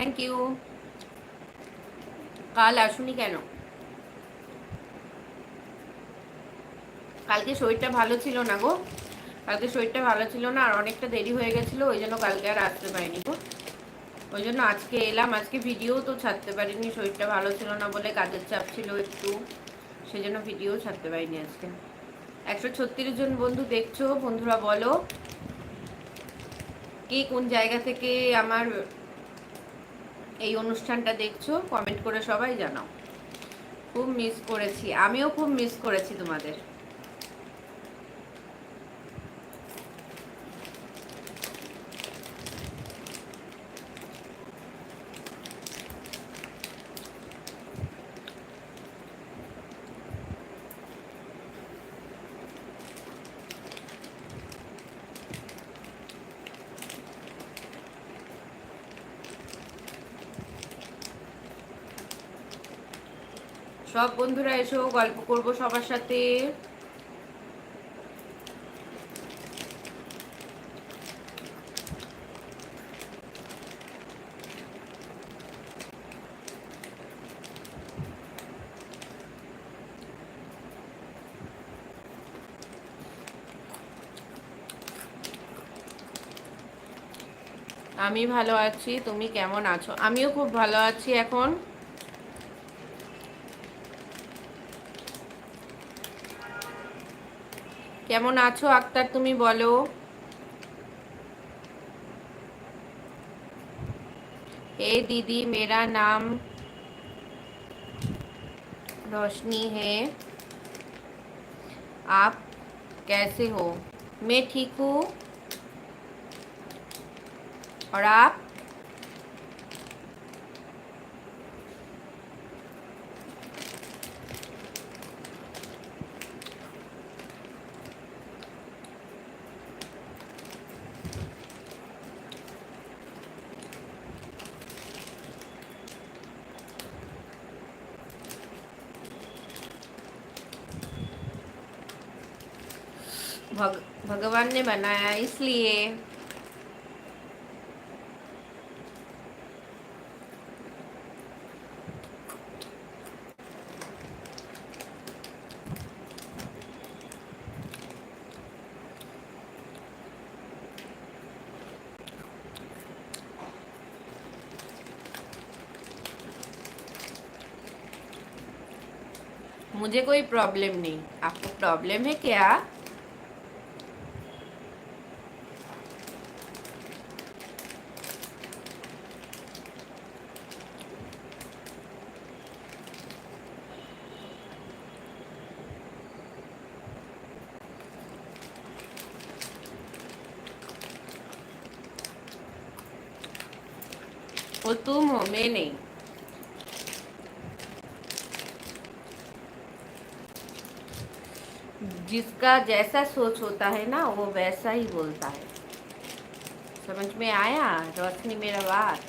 Thank you. কাল আসুনি কেন? কালকে শরীরটা ভালো ছিল না গো। কালকে শরীরটা ভালো ছিল না, আর অনেকটা দেরি হয়ে গেছিলো, ওই জন্য কালকে আর আসতে পারিনি গো। ওই জন্য আজকে এলাম। আজকে ভিডিও তো ছাড়তে পারিনি, শরীরটা ভালো ছিল না বলে, কাজের চাপ ছিল একটু, সেজন্য ভিডিও ছাড়তে পারিনি আজকে। 136 জন বন্ধু দেখছো, বন্ধুরা বলো কে কোন জায়গা থেকে আমার এই অনুষ্ঠানটা দেখছো, কমেন্ট করে সবাই জানাও। খুব মিস করেছি, আমিও খুব মিস করেছি তোমাদের। সব বন্ধুরা এসো, গল্প করব সবার সাথে। আমি ভালো আছি, তুমি কেমন আছো? আমিও খুব ভালো আছি এখন। কেমন আছো আক্তার, তুমি বলো। हे दीदी, मेरा नाम रोशनी है, आप कैसे हो? मैं ठीक हूँ, और आप? भगवान ने बनाया इसलिए। मुझे कोई प्रॉब्लम नहीं, आपको प्रॉब्लम है क्या? वो तुम हो, मैं नहीं। जिसका जैसा सोच होता है ना, वो वैसा ही बोलता है। समझ में आया रोशनी मेरा बात?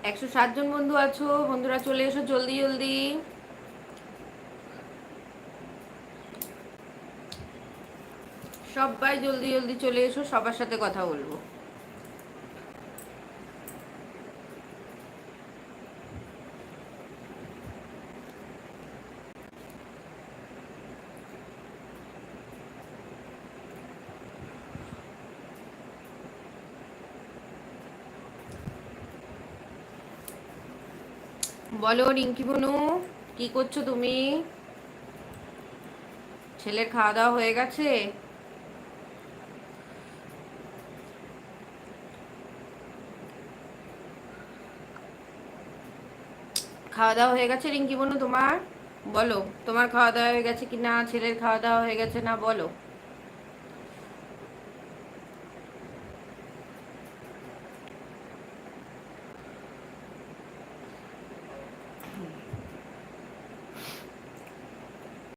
একশো 7 জন বন্ধু আছো, বন্ধুরা চলে এসো জলদি জলদি। সবাই জলদি জলদি চলে এসো, সবার সাথে কথা বলবো। বলো রিঙ্কি বনু, কি করছো তুমি? ছেলের খাওয়া দাওয়া হয়ে গেছে? খাওয়া দাওয়া হয়ে গেছে রিঙ্কি বনু তোমার? বলো, তোমার খাওয়া দাওয়া হয়ে গেছে কি না, ছেলের খাওয়া দাওয়া হয়ে গেছে না, বলো।